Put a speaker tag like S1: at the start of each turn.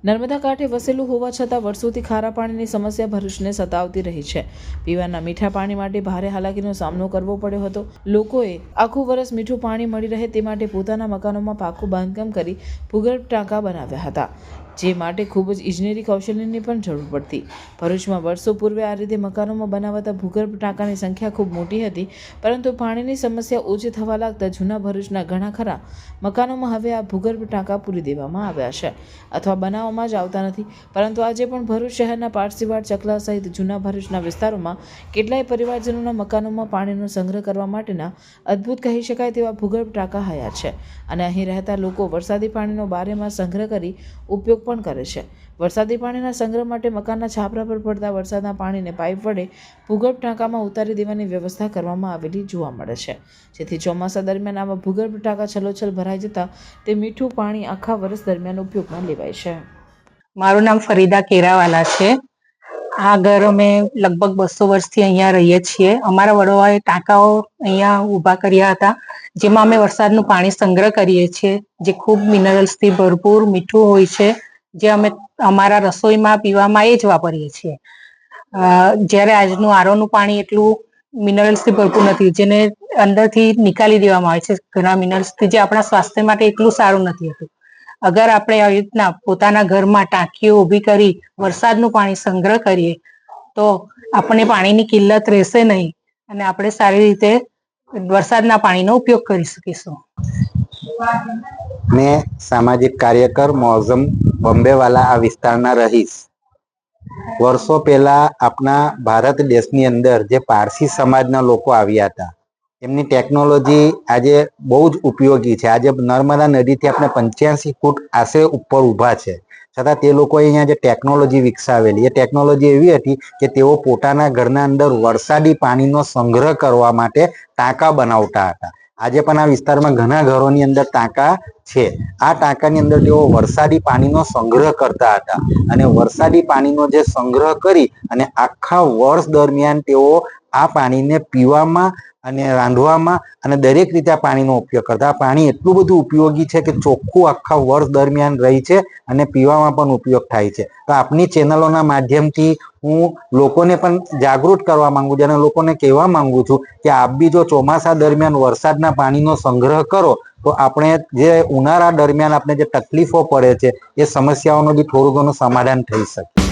S1: નર્મદા કાંઠે વસેલું હોવા છતાં વર્ષોથી ખારા પાણીની સમસ્યા ભરૂચને સતાવતી રહી છે. પીવાના મીઠા પાણી માટે ભારે હાલાકીનો સામનો કરવો પડ્યો હતો. લોકોએ આખું વર્ષ મીઠું પાણી મળી રહે તે માટે પોતાના મકાનોમાં પાકું બાંધકામ કરી ભૂગર્ભ ટાંકા બનાવ્યા હતા, જે માટે ખૂબ જ ઇજનેરી કૌશલ્યની પણ જરૂર પડતી. ભરૂચમાં વર્ષો પૂર્વે આ રીતે મકાનોમાં બનાવાતા ભૂગર્ભ ટાંકાની સંખ્યા ખૂબ મોટી હતી, પરંતુ પાણીની સમસ્યા ઓછી થવા લાગતા જૂના ભરૂચના ઘણા ખરા મકાનોમાં હવે આ ભૂગર્ભ ટાંકા પૂરી દેવામાં આવ્યા છે અથવા બનાવવામાં જ આવતા નથી. પરંતુ આજે પણ ભરૂચ શહેરના પારસીવાડ, ચકલા સહિત જૂના ભરૂચના વિસ્તારોમાં કેટલાય પરિવારજનોના મકાનોમાં પાણીનો સંગ્રહ કરવા માટેના અદ્ભુત કહી શકાય તેવા ભૂગર્ભ ટાંકા હયાત છે અને અહીં રહેતા લોકો વરસાદી પાણીનો બારેમાસ સંગ્રહ કરી ઉપયોગ પણ કરે છે. વરસાદી પાણીના સંગ્રહ માટે મકાનના છાપરા પર પડતા વરસાદના પાણીને પાઇપ વડે ભૂગર્ભ ટાંકામાં ઉતારી દેવાની વ્યવસ્થા કરવામાં આવેલી જોવા મળે છે, જેથી ચોમાસા દરમિયાન આવા ભૂગર્ભ ટાંકા છલોછલ ભરાઈ જતા તે મીઠું પાણી આખા વર્ષ દરમિયાન ઉપયોગમાં લેવાય છે.
S2: મારું નામ ફરીદા કેરાવાલા છે. આ ઘર અમે લગભગ 200 વર્ષથી અહીંયા રહીએ છીએ. અમારા વડવાએ ટાંકાઓ અહીંયા ઊભા કર્યા હતા, જેમાં અમે વરસાદનું પાણી સંગ્રહ કરીએ છીએ, જે ખૂબ મિનરલ્સથી ભરપૂર મીઠું હોય છે, જે અમે અમારા રસોઈમાં પીવામાં એ જ વાપરીએ છીએ. જ્યારે આજનું આરોનું પાણી એટલું મિનરલ્સથી ભરપૂર નથી, જેને અંદરથી નિકાલી દેવામાં આવે છે ઘણા મિનરલ્સથી, જે આપણા સ્વાસ્થ્ય માટે એટલું સારું નથી હોતું. અગર આપણે આવી રીતના પોતાના ઘરમાં ટાંકીઓ ઊભી કરી વરસાદનું પાણી સંગ્રહ કરીએ તો આપણને પાણીની કિલ્લત રહેશે નહીં અને આપણે સારી રીતે વરસાદના પાણીનો ઉપયોગ કરી શકીશું.
S3: મેં સામાજિક કાર્યકર મોઝમ બોમ્બેવાલા આ વિસ્તારના રહીશ. વર્ષો પહેલા આપણા ભારત દેશની અંદર જે પારસી સમાજના લોકો આવ્યા હતા, એમની ટેકનોલોજી આજે બહુ જ ઉપયોગી છે. આજે નર્મદા નદીથી આપણે 85 ફૂટ આશરે ઉપર ઊભા છે, છતાં તે લોકોએ અહીંયા જે ટેકનોલોજી વિકસાવેલી, એ ટેકનોલોજી એવી હતી કે તેઓ પોતાના ઘરના અંદર વરસાદી પાણીનો સંગ્રહ કરવા માટે ટાંકા બનાવતા હતા. આજે પણ આ વિસ્તારમાં ઘણા ઘરોની અંદર ટાંકા છે. આ ટાંકાની અંદર તેઓ વરસાદી પાણીનો સંગ્રહ કરતા હતા અને વરસાદી પાણીનો જે સંગ્રહ કરી અને આખા વર્ષ દરમિયાન તેઓ આ પાણીને પીવામાં અને રાંધવામાં અને દરેક રીતે આ પાણીનો ઉપયોગ કરતા. આ પાણી એટલું બધું ઉપયોગી છે કે ચોખ્ખું આખા વર્ષ દરમિયાન રહી છે અને પીવામાં પણ ઉપયોગ થાય છે. તો આપની ચેનલોના માધ્યમથી હું લોકોને પણ જાગૃત કરવા માંગુ છું અને લોકોને કહેવા માંગુ છું કે આપ બી જો ચોમાસા દરમિયાન વરસાદના પાણીનો સંગ્રહ કરો તો આપણે જે ઉનાળા દરમિયાન આપણે જે તકલીફો પડે છે એ સમસ્યાઓનું બી થોડું ઘણું સમાધાન થઈ શકે.